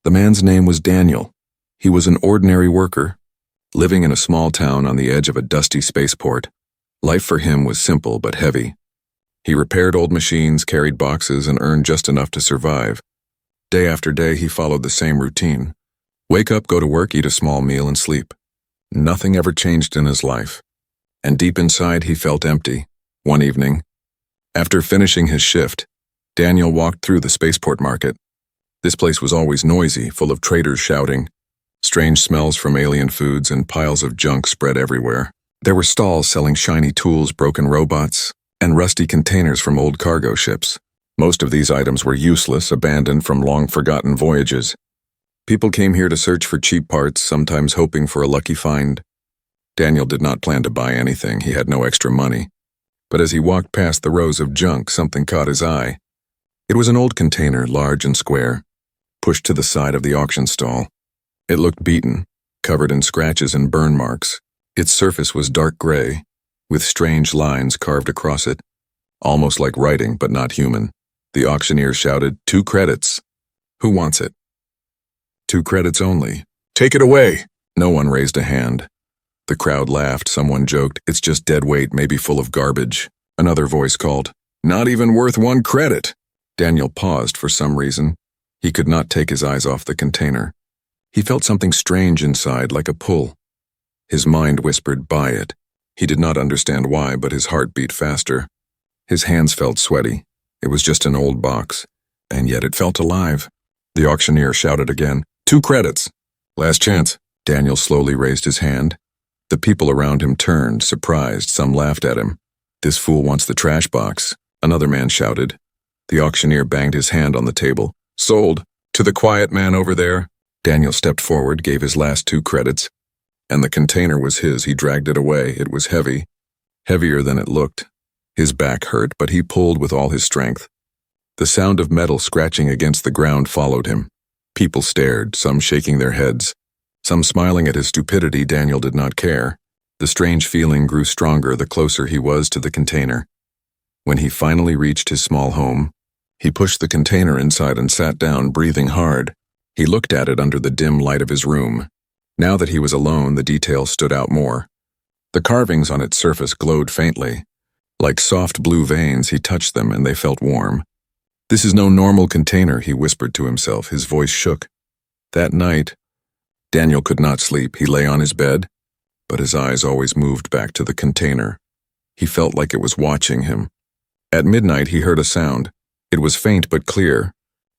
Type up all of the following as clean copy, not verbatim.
The man's name was Daniel. He was an ordinary worker, living in a small town on the edge of a dusty spaceport. Life for him was simple but heavy. He repaired old machines, carried boxes, and earned just enough to survive. Day after day, he followed the same routine. Wake up, go to work, eat a small meal, and sleep. Nothing ever changed in his life. And deep inside, he felt empty. One evening, after finishing his shift, Daniel walked through the spaceport market. This place was always noisy, full of traders shouting. Strange smells from alien foods and piles of junk spread everywhere. There were stalls selling shiny tools, broken robots, and rusty containers from old cargo ships. Most of these items were useless, abandoned from long-forgotten voyages. People came here to search for cheap parts, sometimes hoping for a lucky find. Daniel did not plan to buy anything. He had no extra money. But as he walked past the rows of junk, something caught his eye. It was an old container, large and square, pushed to the side of the auction stall. It looked beaten, covered in scratches and burn marks. Its surface was dark gray, with strange lines carved across it, almost like writing but not human. The auctioneer shouted, 2 credits. Who wants it? 2 credits only. Take it away. No one raised a hand. The crowd laughed. Someone joked, it's just dead weight, maybe full of garbage. Another voice called, not even worth 1 credit. Daniel paused for some reason. He could not take his eyes off the container. He felt something strange inside, like a pull. His mind whispered, buy it. He did not understand why, but his heart beat faster. His hands felt sweaty. It was just an old box, and yet it felt alive. The auctioneer shouted again, 2 credits. Last chance. Daniel slowly raised his hand. The people around him turned, surprised. Some laughed at him. This fool wants the trash box. Another man shouted. The auctioneer banged his hand on the table. Sold. To the quiet man over there. Daniel stepped forward, gave his last 2 credits. And the container was his. He dragged it away. It was heavy. Heavier than it looked. His back hurt, but he pulled with all his strength. The sound of metal scratching against the ground followed him. People stared, some shaking their heads, some smiling at his stupidity. Daniel did not care. The strange feeling grew stronger the closer he was to the container. When he finally reached his small home, he pushed the container inside and sat down, breathing hard. He looked at it under the dim light of his room. Now that he was alone, the details stood out more. The carvings on its surface glowed faintly. Like soft blue veins, he touched them and they felt warm. This is no normal container, he whispered to himself. His voice shook. That night, Daniel could not sleep. He lay on his bed, but his eyes always moved back to the container. He felt like it was watching him. At midnight, he heard a sound. It was faint but clear.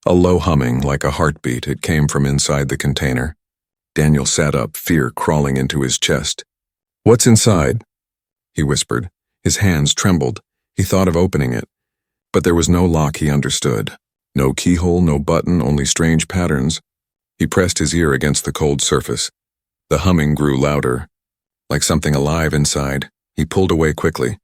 A low humming, like a heartbeat. It came from inside the container. Daniel sat up, fear crawling into his chest. What's inside? He whispered. His hands trembled. He thought of opening it. But there was no lock, he understood. No keyhole, no button, only strange patterns. He pressed his ear against the cold surface. The humming grew louder, like something alive inside. He pulled away quickly,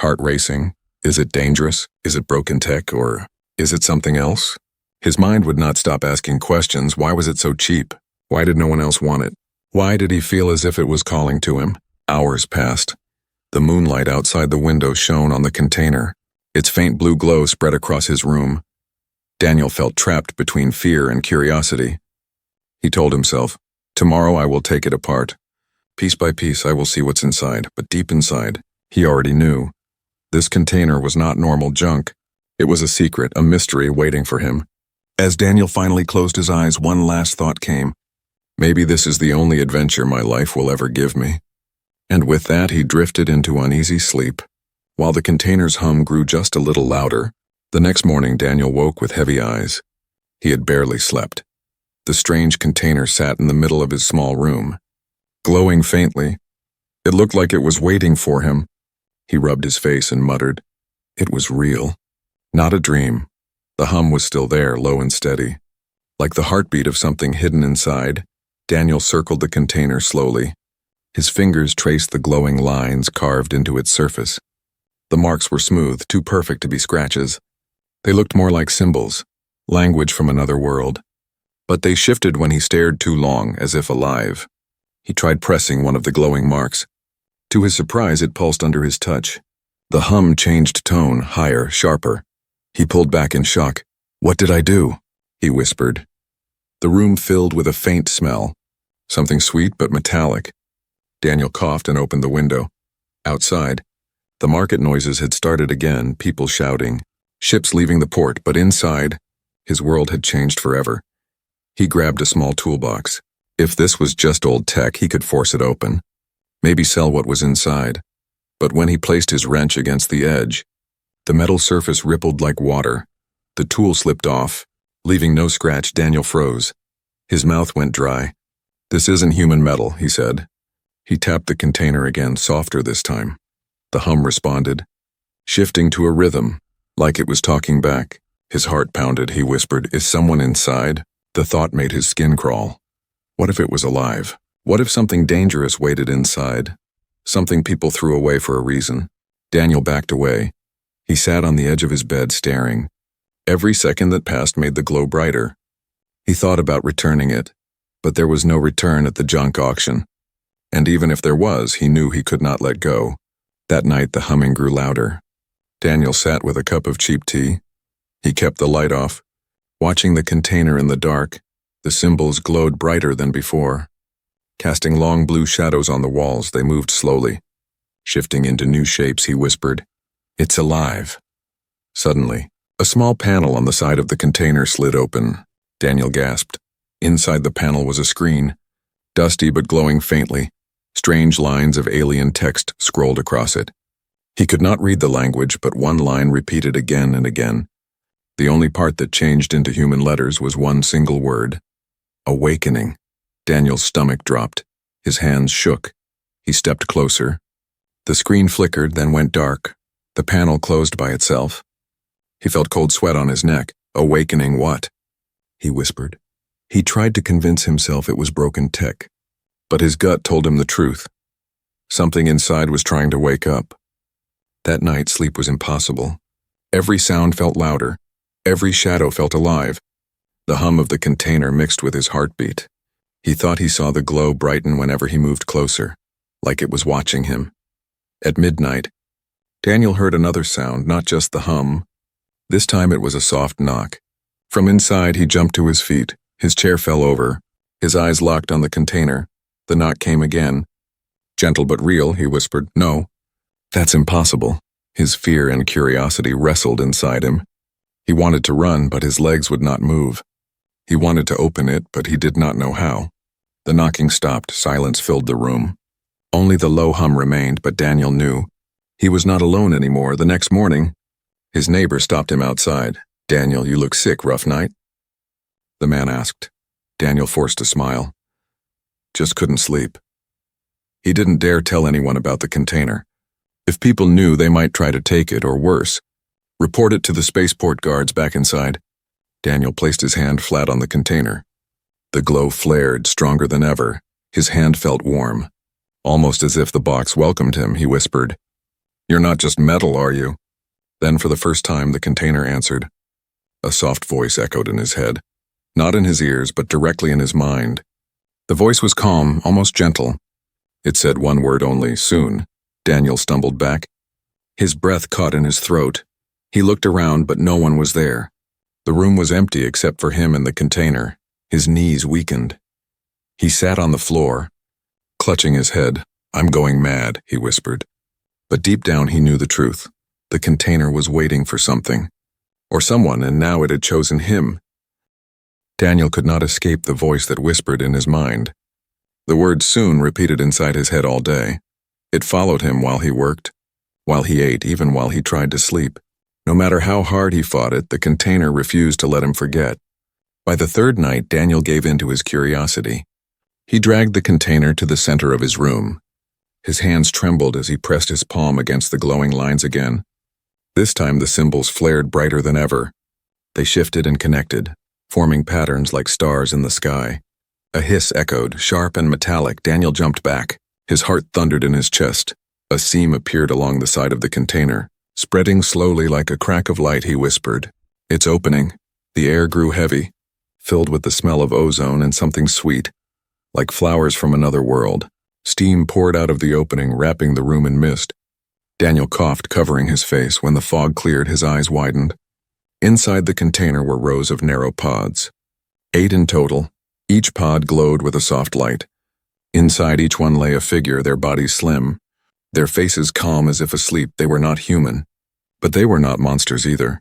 heart racing. Is it dangerous? Is it broken tech? Or is it something else? His mind would not stop asking questions. Why was it so cheap? Why did no one else want it? Why did he feel as if it was calling to him? Hours passed. The moonlight outside the window shone on the container. Its faint blue glow spread across his room. Daniel felt trapped between fear and curiosity. He told himself, tomorrow I will take it apart. Piece by piece I will see what's inside, but deep inside, he already knew. This container was not normal junk. It was a secret, a mystery waiting for him. As Daniel finally closed his eyes, one last thought came. Maybe this is the only adventure my life will ever give me. And with that, he drifted into uneasy sleep. While the container's hum grew just a little louder, the next morning Daniel woke with heavy eyes. He had barely slept. The strange container sat in the middle of his small room, glowing faintly. It looked like it was waiting for him. He rubbed his face and muttered, it was real, not a dream. The hum was still there, low and steady. Like the heartbeat of something hidden inside, Daniel circled the container slowly. His fingers traced the glowing lines carved into its surface. The marks were smooth, too perfect to be scratches. They looked more like symbols, language from another world. But they shifted when he stared too long, as if alive. He tried pressing one of the glowing marks. To his surprise, it pulsed under his touch. The hum changed tone, higher, sharper. He pulled back in shock. What did I do? He whispered. The room filled with a faint smell, something sweet but metallic. Daniel coughed and opened the window. Outside, the market noises had started again, people shouting, ships leaving the port, but inside, his world had changed forever. He grabbed a small toolbox. If this was just old tech, he could force it open. Maybe sell what was inside. But when he placed his wrench against the edge, the metal surface rippled like water. The tool slipped off, leaving no scratch. Daniel froze. His mouth went dry. "This isn't human metal," he said. He tapped the container again, softer this time. The hum responded, shifting to a rhythm, like it was talking back. His heart pounded. He whispered, "Is someone inside?" The thought made his skin crawl. What if it was alive? What if something dangerous waited inside? Something people threw away for a reason. Daniel backed away. He sat on the edge of his bed, staring. Every second that passed made the glow brighter. He thought about returning it, but there was no return at the junk auction. And even if there was, he knew he could not let go. That night, the humming grew louder. Daniel sat with a cup of cheap tea. He kept the light off. Watching the container in the dark, the symbols glowed brighter than before. Casting long blue shadows on the walls, they moved slowly. Shifting into new shapes, he whispered, "It's alive." Suddenly, a small panel on the side of the container slid open. Daniel gasped. Inside the panel was a screen, dusty but glowing faintly. Strange lines of alien text scrolled across it. He could not read the language, but one line repeated again and again. The only part that changed into human letters was one single word: awakening. Daniel's stomach dropped. His hands shook. He stepped closer. The screen flickered, then went dark. The panel closed by itself. He felt cold sweat on his neck. "Awakening what?" he whispered. He tried to convince himself it was broken tech, but his gut told him the truth. Something inside was trying to wake up. That night, sleep was impossible. Every sound felt louder. Every shadow felt alive. The hum of the container mixed with his heartbeat. He thought he saw the glow brighten whenever he moved closer, like it was watching him. At midnight, Daniel heard another sound, not just the hum. This time it was a soft knock. From inside, he jumped to his feet. His chair fell over. His eyes locked on the container. The knock came again. "Gentle but real," he whispered. "No, that's impossible." His fear and curiosity wrestled inside him. He wanted to run, but his legs would not move. He wanted to open it, but he did not know how. The knocking stopped. Silence filled the room. Only the low hum remained, but Daniel knew. He was not alone anymore. The next morning, his neighbor stopped him outside. "Daniel, you look sick. Rough night?" the man asked. Daniel forced a smile. "Just couldn't sleep." He didn't dare tell anyone about the container. If people knew, they might try to take it, or worse, report it to the spaceport guards back inside. Daniel placed his hand flat on the container. The glow flared, stronger than ever. His hand felt warm. Almost as if the box welcomed him, he whispered, "You're not just metal, are you?" Then for the first time, the container answered. A soft voice echoed in his head. Not in his ears, but directly in his mind. The voice was calm, almost gentle. It said one word only: soon. Daniel stumbled back. His breath caught in his throat. He looked around, but no one was there. The room was empty except for him and the container. His knees weakened. He sat on the floor, clutching his head. "I'm going mad," he whispered. But deep down he knew the truth. The container was waiting for something, or someone, and now it had chosen him. Daniel could not escape the voice that whispered in his mind. The word "soon" repeated inside his head all day. It followed him while he worked, while he ate, even while he tried to sleep. No matter how hard he fought it, the container refused to let him forget. By the third night, Daniel gave in to his curiosity. He dragged the container to the center of his room. His hands trembled as he pressed his palm against the glowing lines again. This time the symbols flared brighter than ever. They shifted and connected, forming patterns like stars in the sky. A hiss echoed, sharp and metallic. Daniel jumped back. His heart thundered in his chest. A seam appeared along the side of the container. Spreading slowly like a crack of light, he whispered, "It's opening." The air grew heavy, filled with the smell of ozone and something sweet, like flowers from another world. Steam poured out of the opening, wrapping the room in mist. Daniel coughed, covering his face. When the fog cleared, his eyes widened. Inside the container were rows of narrow pods. 8 in total. Each pod glowed with a soft light. Inside each one lay a figure, their bodies slim, their faces calm as if asleep. They were not human, but they were not monsters either.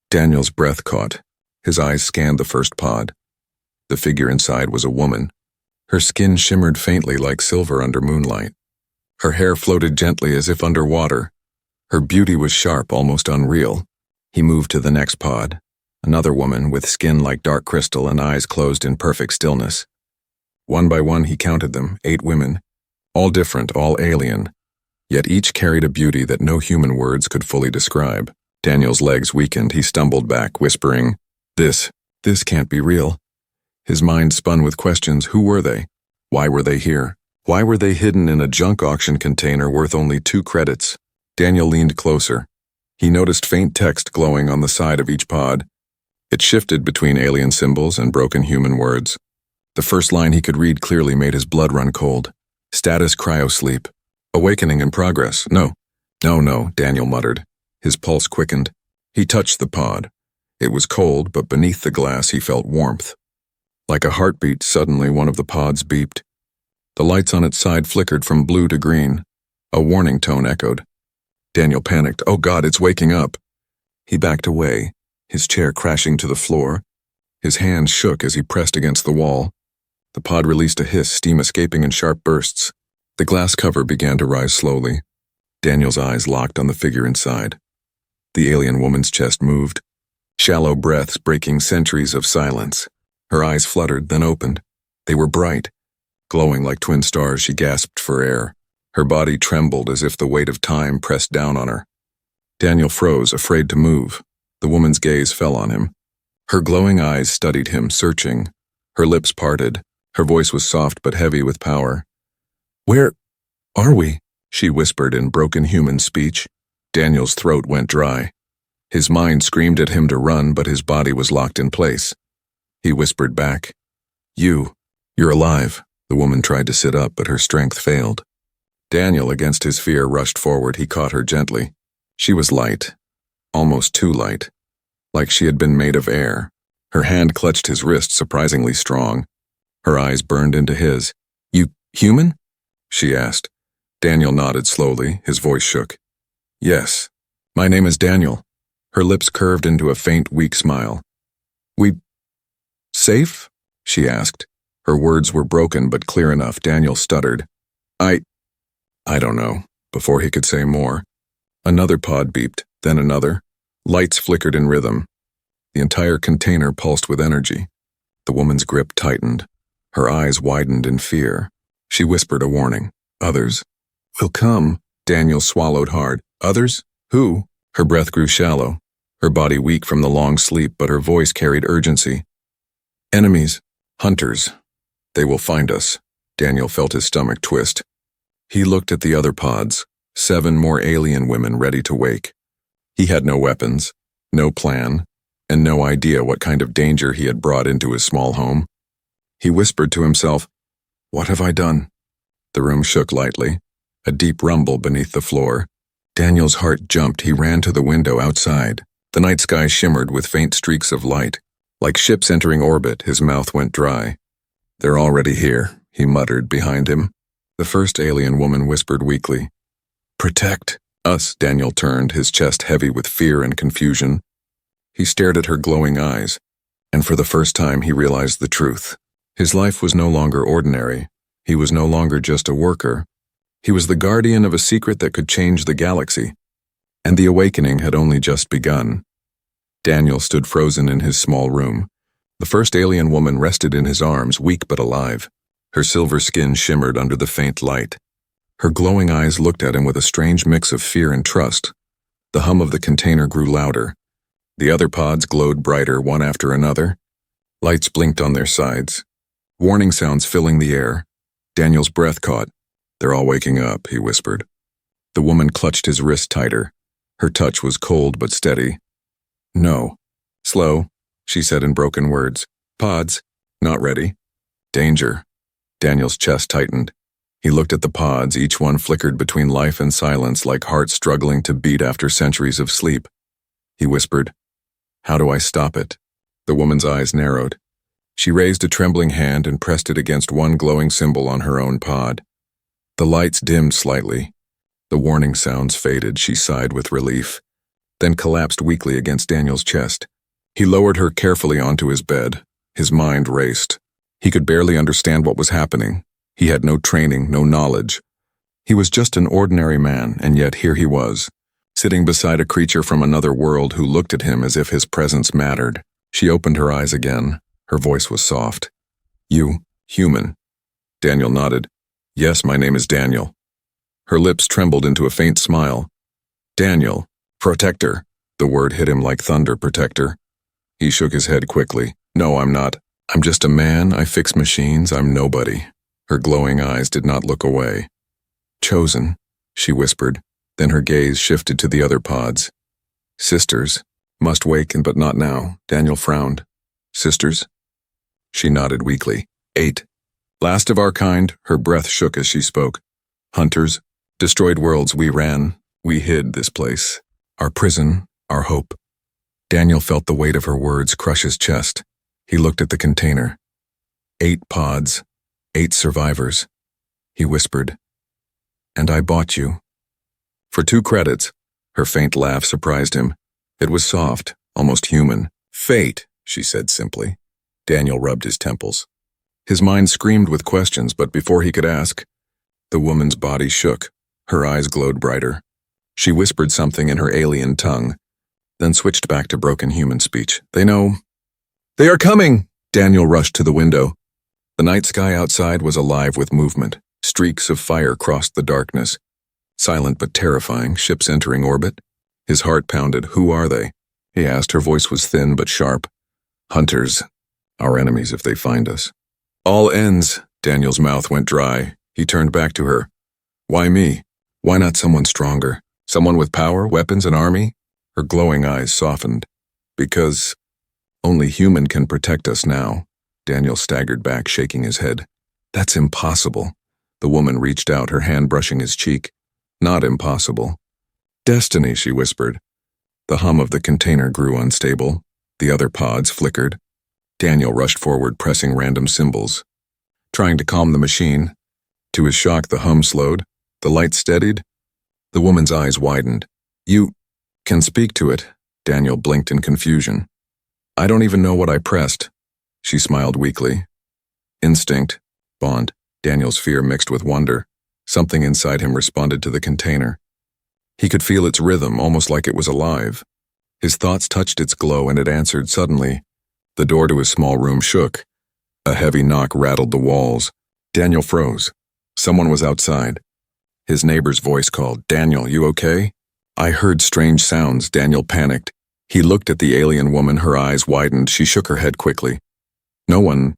Daniel's breath caught. His eyes scanned the first pod. The figure inside was a woman. Her skin shimmered faintly like silver under moonlight. Her hair floated gently as if under water. Her beauty was sharp, almost unreal. He moved to the next pod. Another woman with skin like dark crystal and eyes closed in perfect stillness. One by one he counted them, 8 women. All different, all alien. Yet each carried a beauty that no human words could fully describe. Daniel's legs weakened. He stumbled back, whispering, This can't be real." His mind spun with questions. Who were they? Why were they here? Why were they hidden in a junk auction container worth only 2 credits? Daniel leaned closer. He noticed faint text glowing on the side of each pod. It shifted between alien symbols and broken human words. The first line he could read clearly made his blood run cold. Status cryosleep. Awakening in progress. No, Daniel muttered. His pulse quickened. He touched the pod. It was cold, but beneath the glass he felt warmth. Like a heartbeat, suddenly one of the pods beeped. The lights on its side flickered from blue to green. A warning tone echoed. Daniel panicked. Oh God, it's waking up. He backed away, his chair crashing to the floor. His hands shook as he pressed against the wall. The pod released a hiss, steam escaping in sharp bursts. The glass cover began to rise slowly. Daniel's eyes locked on the figure inside. The alien woman's chest moved. Shallow breaths breaking centuries of silence. Her eyes fluttered, then opened. They were bright. Glowing like twin stars, she gasped for air. Her body trembled as if the weight of time pressed down on her. Daniel froze, afraid to move. The woman's gaze fell on him. Her glowing eyes studied him, searching. Her lips parted. Her voice was soft but heavy with power. Where are we? She whispered in broken human speech. Daniel's throat went dry. His mind screamed at him to run, but his body was locked in place. He whispered back, You're alive." The woman tried to sit up, but her strength failed. Daniel, against his fear, rushed forward. He caught her gently. She was light, almost too light, like she had been made of air. Her hand clutched his wrist, surprisingly strong. Her eyes burned into his. "You human?" she asked. Daniel nodded slowly, his voice shook. "Yes, my name is Daniel." Her lips curved into a faint, weak smile. "We safe?" she asked. Her words were broken but clear enough. Daniel stuttered. I don't know," before he could say more. Another pod beeped, then another. Lights flickered in rhythm. The entire container pulsed with energy. The woman's grip tightened. Her eyes widened in fear. She whispered a warning. "Others will come." Daniel swallowed hard. "Others? Who?" Her breath grew shallow, her body weak from the long sleep, but her voice carried urgency. "Enemies. Hunters. They will find us." Daniel felt his stomach twist. He looked at the other pods, 7 more alien women ready to wake. He had no weapons, no plan, and no idea what kind of danger he had brought into his small home. He whispered to himself, "What have I done?" The room shook lightly, a deep rumble beneath the floor. Daniel's heart jumped. He ran to the window outside. The night sky shimmered with faint streaks of light. Like ships entering orbit, his mouth went dry. "They're already here," he muttered behind him. The first alien woman whispered weakly. "Protect us." Daniel turned, his chest heavy with fear and confusion. He stared at her glowing eyes, and for the first time he realized the truth. His life was no longer ordinary. He was no longer just a worker. He was the guardian of a secret that could change the galaxy, and the awakening had only just begun. Daniel stood frozen in his small room. The first alien woman rested in his arms, weak but alive. Her silver skin shimmered under the faint light. Her glowing eyes looked at him with a strange mix of fear and trust. The hum of the container grew louder. The other pods glowed brighter, one after another. Lights blinked on their sides. Warning sounds filling the air. Daniel's breath caught. "They're all waking up," he whispered. The woman clutched his wrist tighter. Her touch was cold but steady. "No." "Slow," she said in broken words. "Pods. Not ready." "Danger." Daniel's chest tightened. He looked at the pods, each one flickered between life and silence like hearts struggling to beat after centuries of sleep. He whispered, "How do I stop it?" The woman's eyes narrowed. She raised a trembling hand and pressed it against one glowing symbol on her own pod. The lights dimmed slightly. The warning sounds faded. She sighed with relief, then collapsed weakly against Daniel's chest. He lowered her carefully onto his bed. His mind raced. He could barely understand what was happening. He had no training, no knowledge. He was just an ordinary man, and yet here he was, sitting beside a creature from another world who looked at him as if his presence mattered. She opened her eyes again. Her voice was soft. "You, human?" Daniel nodded. "Yes, my name is Daniel." Her lips trembled into a faint smile. "Daniel, protector." The word hit him like thunder, protector. He shook his head quickly. "No, I'm not. I'm just a man. I fix machines. I'm nobody." Her glowing eyes did not look away. "Chosen," she whispered. Then her gaze shifted to the other pods. "Sisters. Must waken, but not now." Daniel frowned. "Sisters?" She nodded weakly. 8. Last of our kind. Her breath shook as she spoke. "Hunters. Destroyed worlds. We ran. We hid this place. Our prison. Our hope." Daniel felt the weight of her words crush his chest. He looked at the container. 8 pods. 8 survivors. He whispered. "And I bought you." For 2 credits. Her faint laugh surprised him. It was soft, almost human. "Fate," she said simply. Daniel rubbed his temples. His mind screamed with questions, but before he could ask, the woman's body shook. Her eyes glowed brighter. She whispered something in her alien tongue, then switched back to broken human speech. "They know." "They are coming!" Daniel rushed to the window. The night sky outside was alive with movement. Streaks of fire crossed the darkness. Silent but terrifying, ships entering orbit. His heart pounded. "Who are they?" he asked. Her voice was thin but sharp. "Hunters. Our enemies if they find us." "All ends." Daniel's mouth went dry. He turned back to her. "Why me? Why not someone stronger? Someone with power, weapons, an army?" Her glowing eyes softened. "Because only human can protect us now." Daniel staggered back, shaking his head. "That's impossible." The woman reached out, her hand brushing his cheek. "Not impossible." "Destiny," she whispered. The hum of the container grew unstable. The other pods flickered. Daniel rushed forward, pressing random symbols, trying to calm the machine. To his shock, the hum slowed. The light steadied. The woman's eyes widened. "You can speak to it." Daniel blinked in confusion. "I don't even know what I pressed." She smiled weakly. "Instinct. Bond." Daniel's fear mixed with wonder. Something inside him responded to the container. He could feel its rhythm, almost like it was alive. His thoughts touched its glow, and it answered suddenly. The door to his small room shook. A heavy knock rattled the walls. Daniel froze. Someone was outside. His neighbor's voice called, "Daniel, you okay?" "I heard strange sounds." Daniel panicked. He looked at the alien woman, her eyes widened. She shook her head quickly. "No one."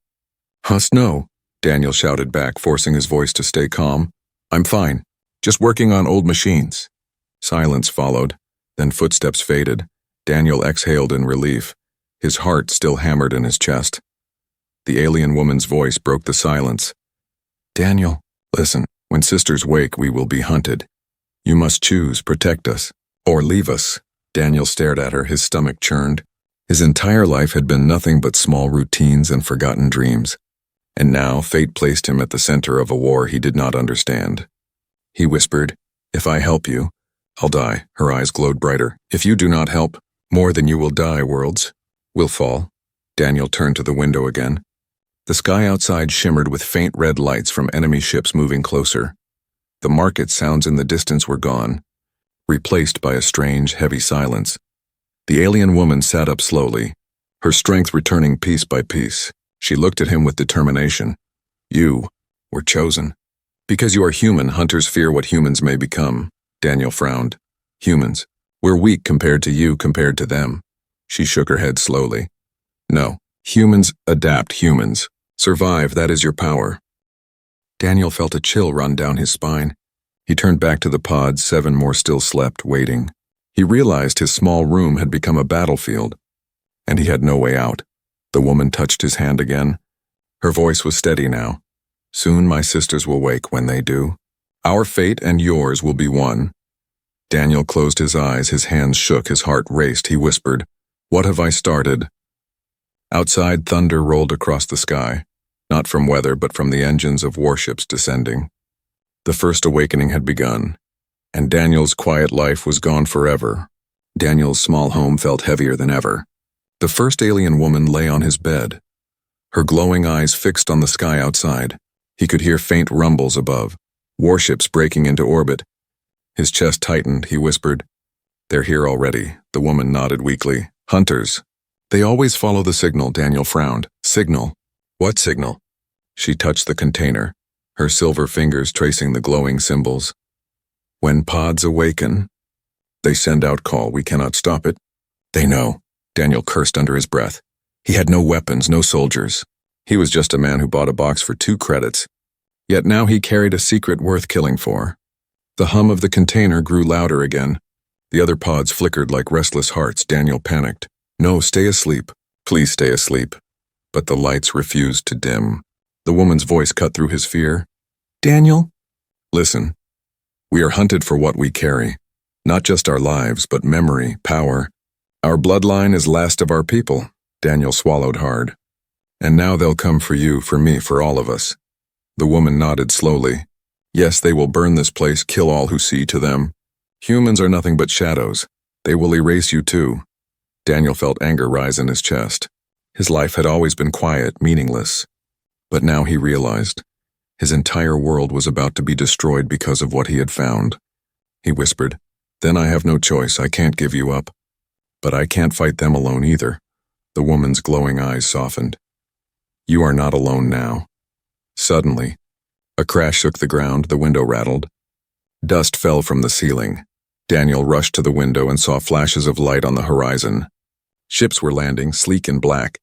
"Huss, no," Daniel shouted back, forcing his voice to stay calm. "I'm fine. Just working on old machines." Silence followed. Then footsteps faded. Daniel exhaled in relief. His heart still hammered in his chest. The alien woman's voice broke the silence. "Daniel, listen. When sisters wake, we will be hunted. You must choose, protect us, or leave us." Daniel stared at her, his stomach churned. His entire life had been nothing but small routines and forgotten dreams. And now fate placed him at the center of a war he did not understand. He whispered, "If I help you, I'll die." Her eyes glowed brighter. "If you do not help, more than you will die, worlds will fall." Daniel turned to the window again. The sky outside shimmered with faint red lights from enemy ships moving closer. The market sounds in the distance were gone, replaced by a strange, heavy silence. The alien woman sat up slowly, her strength returning piece by piece. She looked at him with determination. "You were chosen. Because you are human, hunters fear what humans may become." Daniel frowned. "Humans. We're weak compared to you, compared to them." She shook her head slowly. "No. Humans adapt. Humans survive. That is your power." Daniel felt a chill run down his spine. He turned back to the pods. 7 more still slept, waiting. He realized his small room had become a battlefield, and he had no way out. The woman touched his hand again. Her voice was steady now. "Soon my sisters will wake. When they do, our fate and yours will be one." Daniel closed his eyes, his hands shook, his heart raced. He whispered, "What have I started?" Outside, thunder rolled across the sky, not from weather but from the engines of warships descending. The first awakening had begun, and Daniel's quiet life was gone forever. Daniel's small home felt heavier than ever. The first alien woman lay on his bed, her glowing eyes fixed on the sky outside. He could hear faint rumbles above, warships breaking into orbit. His chest tightened, he whispered, "They're here already." The woman nodded weakly. "Hunters. They always follow the signal," Daniel frowned. "Signal? What signal?" She touched the container, her silver fingers tracing the glowing symbols. "When pods awaken, they send out call. We cannot stop it." "They know," Daniel cursed under his breath. He had no weapons, no soldiers. He was just a man who bought a box for 2 credits. Yet now he carried a secret worth killing for. The hum of the container grew louder again. The other pods flickered like restless hearts. Daniel panicked. "No, stay asleep. Please stay asleep." But the lights refused to dim. The woman's voice cut through his fear. "Daniel?" "Listen. We are hunted for what we carry. Not just our lives, but memory, power. Our bloodline is last of our people." Daniel swallowed hard. "And now they'll come for you, for me, for all of us." The woman nodded slowly. "Yes, they will burn this place, kill all who see to them. Humans are nothing but shadows. They will erase you too." Daniel felt anger rise in his chest. His life had always been quiet, meaningless. But now he realized his entire world was about to be destroyed because of what he had found. He whispered, "Then I have no choice. I can't give you up. But I can't fight them alone either." The woman's glowing eyes softened. "You are not alone now." Suddenly, a crash shook the ground, the window rattled. Dust fell from the ceiling. Daniel rushed to the window and saw flashes of light on the horizon. Ships were landing, sleek and black.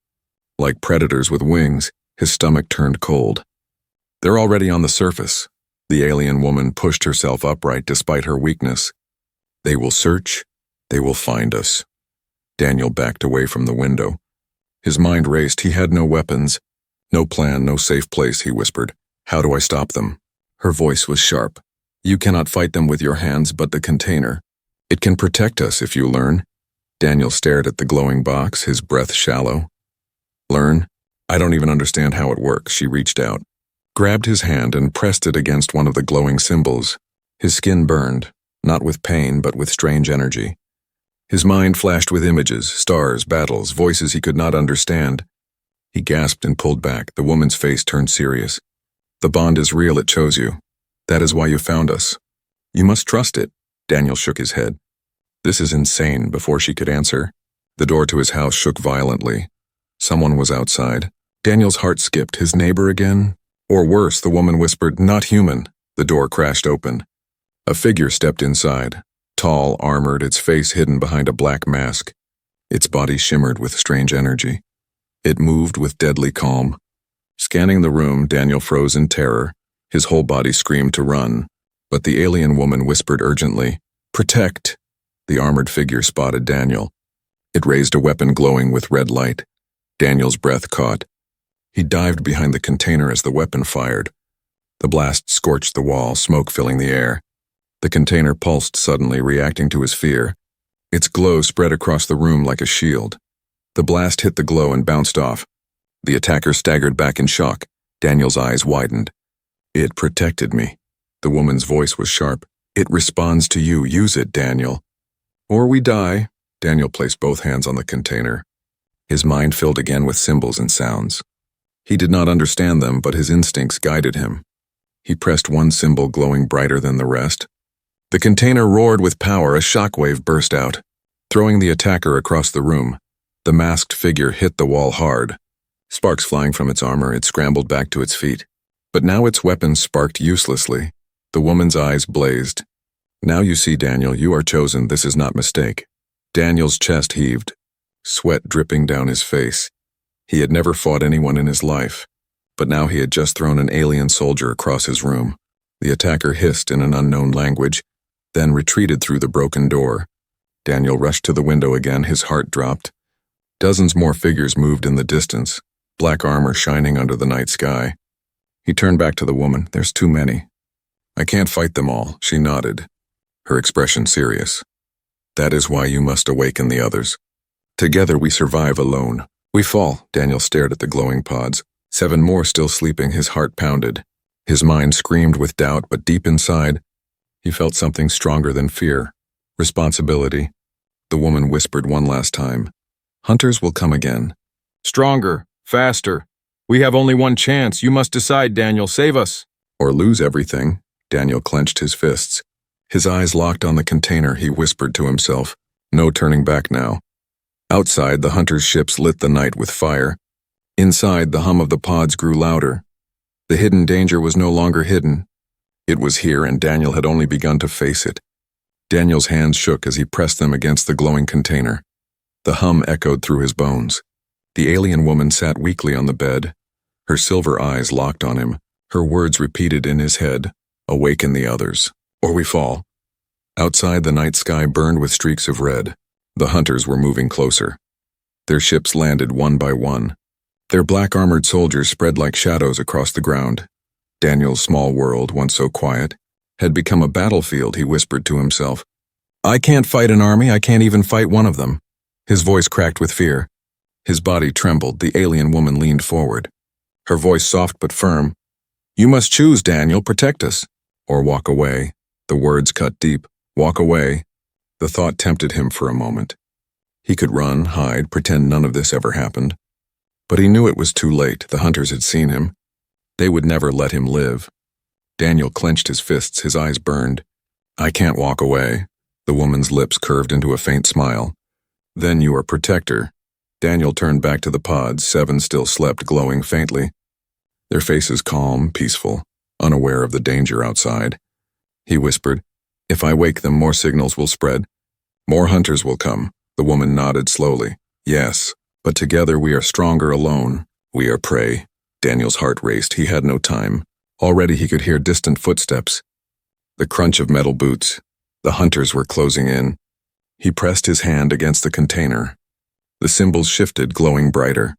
Like predators with wings, his stomach turned cold. "They're already on the surface." The alien woman pushed herself upright despite her weakness. "They will search. They will find us." Daniel backed away from the window. His mind raced. He had no weapons. "No plan, no safe place," he whispered. "How do I stop them?" Her voice was sharp. "You cannot fight them with your hands, but the container. It can protect us if you learn." Daniel stared at the glowing box, his breath shallow. "Learn? I don't even understand how it works." She reached out, grabbed his hand and pressed it against one of the glowing symbols. His skin burned, not with pain but with strange energy. His mind flashed with images, stars, battles, voices he could not understand. He gasped and pulled back. The woman's face turned serious. "The bond is real. It chose you. That is why you found us. You must trust it." Daniel shook his head. "This is insane." Before she could answer, the door to his house shook violently. Someone was outside. Daniel's heart skipped. His neighbor again? Or worse, the woman whispered, "Not human." The door crashed open. A figure stepped inside. Tall, armored, its face hidden behind a black mask. Its body shimmered with strange energy. It moved with deadly calm. Scanning the room, Daniel froze in terror. His whole body screamed to run. But the alien woman whispered urgently, "Protect!" The armored figure spotted Daniel. It raised a weapon glowing with red light. Daniel's breath caught. He dived behind the container as the weapon fired. The blast scorched the wall, smoke filling the air. The container pulsed suddenly, reacting to his fear. Its glow spread across the room like a shield. The blast hit the glow and bounced off. The attacker staggered back in shock. Daniel's eyes widened. "It protected me." The woman's voice was sharp. "It responds to you. Use it, Daniel. Or we die." Daniel placed both hands on the container. His mind filled again with symbols and sounds. He did not understand them, but his instincts guided him. He pressed one symbol glowing brighter than the rest. The container roared with power. A shockwave burst out, throwing the attacker across the room. The masked figure hit the wall hard. Sparks flying from its armor, it scrambled back to its feet. But now its weapon sparked uselessly. The woman's eyes blazed. "Now you see, Daniel, you are chosen. This is not mistake." Daniel's chest heaved, sweat dripping down his face. He had never fought anyone in his life, but now he had just thrown an alien soldier across his room. The attacker hissed in an unknown language, then retreated through the broken door. Daniel rushed to the window again, his heart dropped. Dozens more figures moved in the distance, black armor shining under the night sky. He turned back to the woman. "There's too many." "I can't fight them all," she nodded, her expression serious. "That is why you must awaken the others. Together we survive, alone We fall. Daniel stared at the glowing pods. 7 more still sleeping, his heart pounded. His mind screamed with doubt, but deep inside, he felt something stronger than fear. Responsibility. The woman whispered one last time. Hunters will come again. Stronger, faster. We have only one chance. You must decide, Daniel. Save us. Or lose everything. Daniel clenched his fists. His eyes locked on the container, he whispered to himself. No turning back now. Outside, the hunters' ships lit the night with fire. Inside, the hum of the pods grew louder. The hidden danger was no longer hidden. It was here, and Daniel had only begun to face it. Daniel's hands shook as he pressed them against the glowing container. The hum echoed through his bones. The alien woman sat weakly on the bed. Her silver eyes locked on him. Her words repeated in his head. Awaken the others, or we fall. Outside, the night sky burned with streaks of red. The hunters were moving closer. Their ships landed one by one. Their black-armored soldiers spread like shadows across the ground. Daniel's small world, once so quiet, had become a battlefield, he whispered to himself. I can't fight an army, I can't even fight one of them. His voice cracked with fear. His body trembled. The alien woman leaned forward. Her voice soft but firm. You must choose, Daniel, protect us. Or walk away. The words cut deep. Walk away. The thought tempted him for a moment. He could run, hide, pretend none of this ever happened. But he knew it was too late. The hunters had seen him. They would never let him live. Daniel clenched his fists, his eyes burned. I can't walk away. The woman's lips curved into a faint smile. Then you are protector. Daniel turned back to the pods. 7 still slept, glowing faintly. Their faces calm, peaceful, unaware of the danger outside. He whispered, If I wake them, more signals will spread. More hunters will come. The woman nodded slowly. Yes, but together we are stronger alone. We are prey. Daniel's heart raced. He had no time. Already he could hear distant footsteps. The crunch of metal boots. The hunters were closing in. He pressed his hand against the container. The symbols shifted, glowing brighter.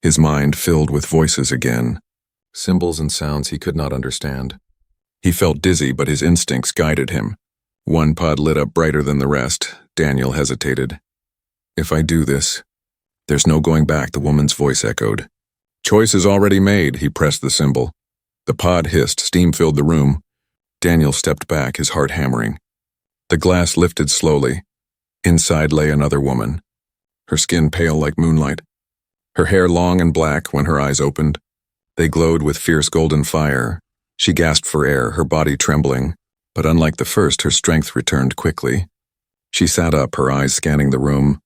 His mind filled with voices again. Symbols and sounds he could not understand. He felt dizzy, but his instincts guided him. One pod lit up brighter than the rest. Daniel hesitated. If I do this, there's no going back, the woman's voice echoed. Choice is already made, he pressed the symbol. The pod hissed, steam filled the room. Daniel stepped back, his heart hammering. The glass lifted slowly. Inside lay another woman, her skin pale like moonlight. Her hair long and black when her eyes opened. They glowed with fierce golden fire. She gasped for air, her body trembling. But unlike the first, her strength returned quickly. She sat up, her eyes scanning the room,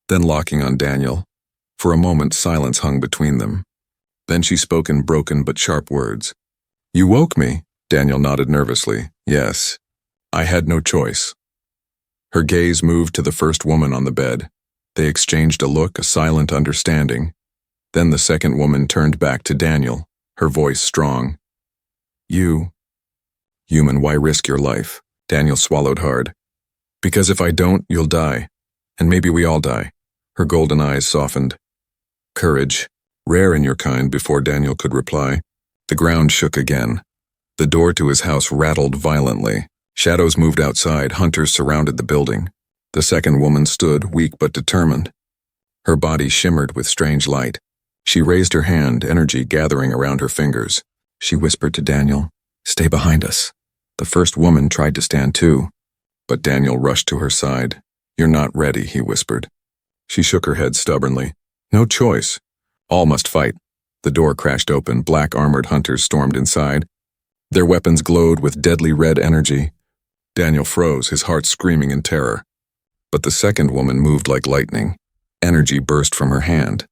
then locking on Daniel. For a moment, silence hung between them. Then she spoke in broken but sharp words. You woke me, Daniel nodded nervously. Yes, I had no choice. Her gaze moved to the first woman on the bed. They exchanged a look, a silent understanding. Then the second woman turned back to Daniel, her voice strong. You, human, why risk your life? Daniel swallowed hard. Because if I don't, you'll die. And maybe we all die. Her golden eyes softened. Courage, rare in your kind. Before Daniel could reply, the ground shook again. The door to his house rattled violently. Shadows moved outside, hunters surrounded the building. The second woman stood, weak but determined. Her body shimmered with strange light. She raised her hand, energy gathering around her fingers. She whispered to Daniel, Stay behind us. The first woman tried to stand too, but Daniel rushed to her side. You're not ready, he whispered. She shook her head stubbornly. No choice. All must fight. The door crashed open. Black armored hunters stormed inside. Their weapons glowed with deadly red energy. Daniel froze, his heart screaming in terror. But the second woman moved like lightning. Energy burst from her hand,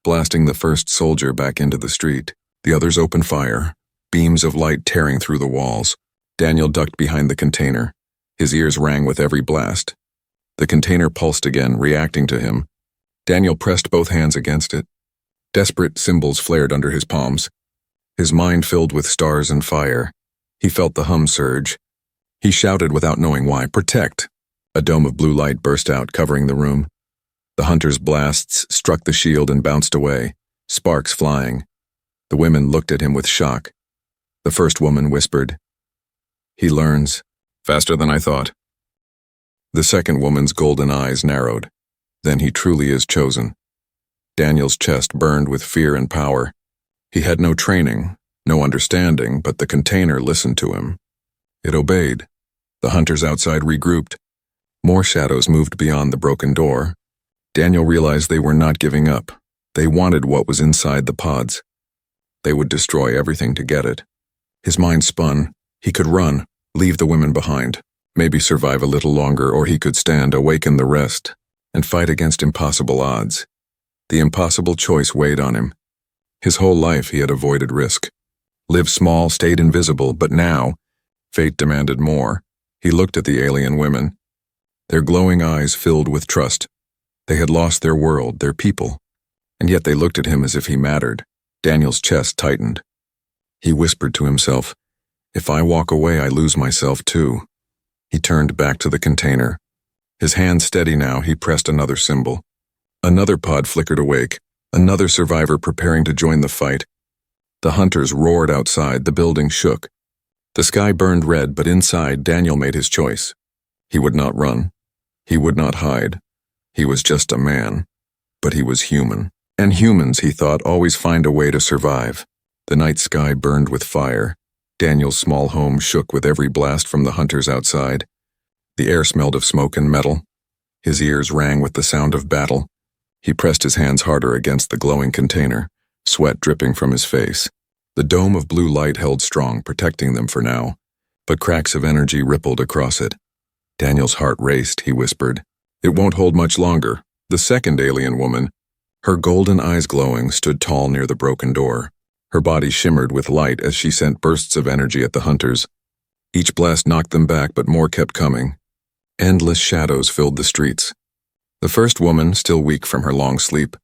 blasting the first soldier back into the street. The others opened fire, beams of light tearing through the walls. Daniel ducked behind the container. His ears rang with every blast. The container pulsed again, reacting to him. Daniel pressed both hands against it. Desperate symbols flared under his palms. His mind filled with stars and fire. He felt the hum surge. He shouted without knowing why, Protect! A dome of blue light burst out, covering the room. The hunter's blasts struck the shield and bounced away, sparks flying. The women looked at him with shock. The first woman whispered, He learns, faster than I thought. The second woman's golden eyes narrowed. Then he truly is chosen. Daniel's chest burned with fear and power. He had no training, no understanding, but the container listened to him. It obeyed. The hunters outside regrouped. More shadows moved beyond the broken door. Daniel realized they were not giving up. They wanted what was inside the pods. They would destroy everything to get it. His mind spun. He could run, leave the women behind, maybe survive a little longer, or he could stand, awaken the rest, and fight against impossible odds. The impossible choice weighed on him. His whole life he had avoided risk. Lived small, stayed invisible, but now, fate demanded more. He looked at the alien women. Their glowing eyes filled with trust. They had lost their world, their people, and yet they looked at him as if he mattered. Daniel's chest tightened. He whispered to himself, "If I walk away, I lose myself too." He turned back to the container. His hand steady now, he pressed another symbol. Another pod flickered awake, another survivor preparing to join the fight. The hunters roared outside, the building shook. The sky burned red, but inside, Daniel made his choice. He would not run. He would not hide. He was just a man, but he was human. And humans, he thought, always find a way to survive. The night sky burned with fire. Daniel's small home shook with every blast from the hunters outside. The air smelled of smoke and metal. His ears rang with the sound of battle. He pressed his hands harder against the glowing container, sweat dripping from his face. The dome of blue light held strong, protecting them for now, but cracks of energy rippled across it. Daniel's heart raced, he whispered. "It won't hold much longer." The second alien woman, her golden eyes glowing, stood tall near the broken door. Her body shimmered with light as she sent bursts of energy at the hunters. Each blast knocked them back, but more kept coming. Endless shadows filled the streets. The first woman, still weak from her long sleep,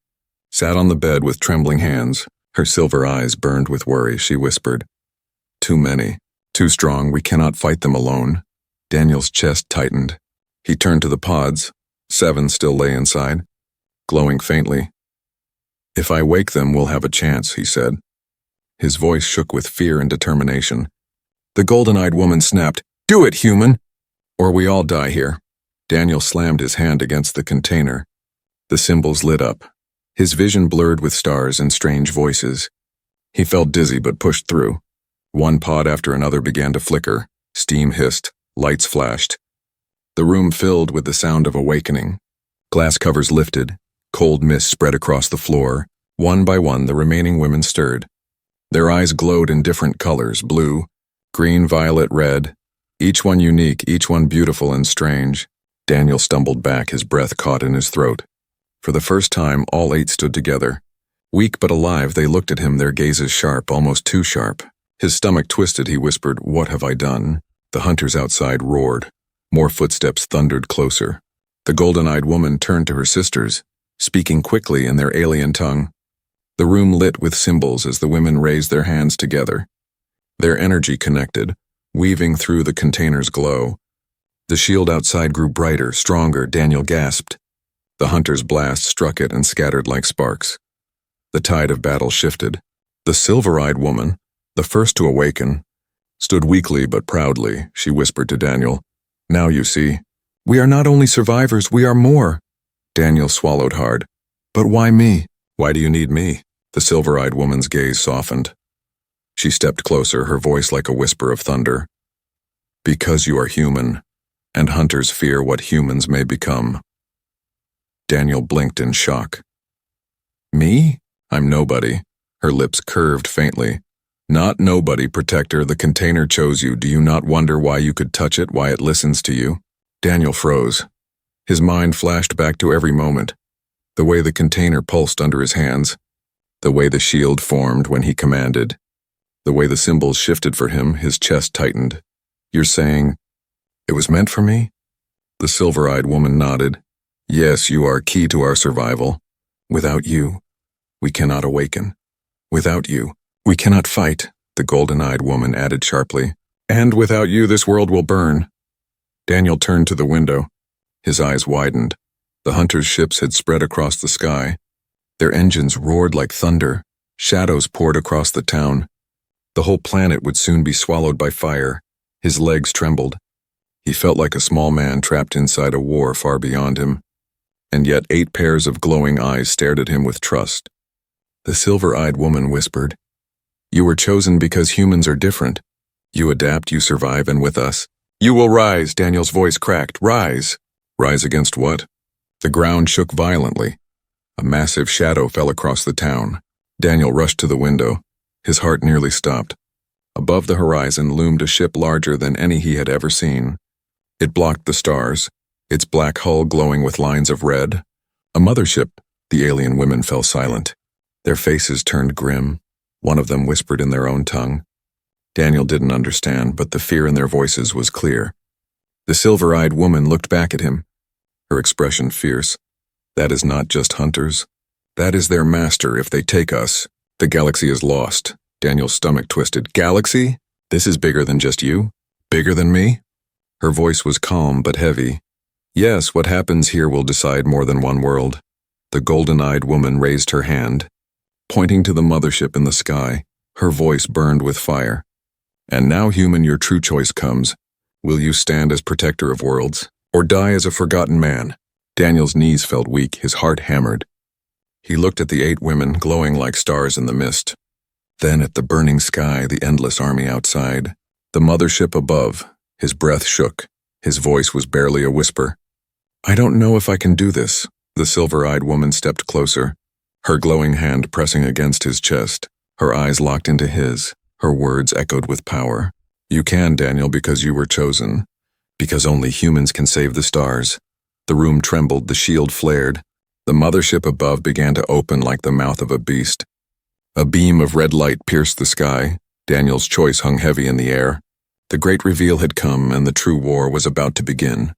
sat on the bed with trembling hands. Her silver eyes burned with worry. She whispered, "Too many, too strong, we cannot fight them alone." Daniel's chest tightened. He turned to the pods. 7 still lay inside, glowing faintly. "If I wake them, we'll have a chance," he said. His voice shook with fear and determination. The golden-eyed woman snapped, "Do it, human, or we all die here." Daniel slammed his hand against the container. The symbols lit up. His vision blurred with stars and strange voices. He felt dizzy but pushed through. One pod after another began to flicker. Steam hissed. Lights flashed. The room filled with the sound of awakening. Glass covers lifted. Cold mist spread across the floor. One by one, the remaining women stirred. Their eyes glowed in different colors, blue, green, violet, red, each one unique, each one beautiful and strange. Daniel stumbled back, his breath caught in his throat. For the first time, all 8 stood together. Weak but alive, they looked at him, their gazes sharp, almost too sharp. His stomach twisted, he whispered, "What have I done?" The hunters outside roared. More footsteps thundered closer. The golden-eyed woman turned to her sisters, speaking quickly in their alien tongue. The room lit with symbols as the women raised their hands together. Their energy connected, weaving through the container's glow. The shield outside grew brighter, stronger. Daniel gasped. The hunter's blast struck it and scattered like sparks. The tide of battle shifted. The silver-eyed woman, the first to awaken, stood weakly but proudly. She whispered to Daniel, "Now you see, we are not only survivors, we are more." Daniel swallowed hard. "But why me?" "Why do you need me?" The silver-eyed woman's gaze softened. She stepped closer, her voice like a whisper of thunder. "Because you are human, and hunters fear what humans may become." Daniel blinked in shock. "Me? I'm nobody." Her lips curved faintly. "Not nobody, protector. The container chose you. Do you not wonder why you could touch it, why it listens to you?" Daniel froze. His mind flashed back to every moment. The way the container pulsed under his hands. The way the shield formed when he commanded. The way the symbols shifted for him, his chest tightened. "You're saying it was meant for me?" The silver-eyed woman nodded. "Yes, you are key to our survival. Without you, we cannot awaken. Without you, we cannot fight," the golden-eyed woman added sharply. "And without you, this world will burn." Daniel turned to the window. His eyes widened. The hunters' ships had spread across the sky. Their engines roared like thunder. Shadows poured across the town. The whole planet would soon be swallowed by fire. His legs trembled. He felt like a small man trapped inside a war far beyond him. and yet 8 pairs of glowing eyes stared at him with trust. The silver-eyed woman whispered, "You were chosen because humans are different. You adapt, you survive, and with us, you will rise." Daniel's voice cracked. Rise. Rise against what? The ground shook violently. A massive shadow fell across the town. Daniel rushed to the window. His heart nearly stopped. Above the horizon loomed a ship larger than any he had ever seen. It blocked the stars, its black hull glowing with lines of red. A mothership. The alien women fell silent. Their faces turned grim. One of them whispered in their own tongue. Daniel didn't understand, but the fear in their voices was clear. The silver-eyed woman looked back at him, her expression fierce. "That is not just hunters. That is their master. If they take us, the galaxy is lost." Daniel's stomach twisted. "Galaxy? This is bigger than just you? Bigger than me?" Her voice was calm but heavy. "Yes, what happens here will decide more than one world." The golden-eyed woman raised her hand, pointing to the mothership in the sky. Her voice burned with fire. "And now, human, your true choice comes. Will you stand as protector of worlds, or die as a forgotten man?" Daniel's knees felt weak, his heart hammered. He looked at the 8 women glowing like stars in the mist. Then at the burning sky, the endless army outside, the mothership above. His breath shook. His voice was barely a whisper. "I don't know if I can do this." The silver-eyed woman stepped closer, her glowing hand pressing against his chest, her eyes locked into his. Her words echoed with power. "You can, Daniel, because you were chosen. Because only humans can save the stars." The room trembled, the shield flared. The mothership above began to open like the mouth of a beast. A beam of red light pierced the sky. Daniel's choice hung heavy in the air. The great reveal had come, and the true war was about to begin.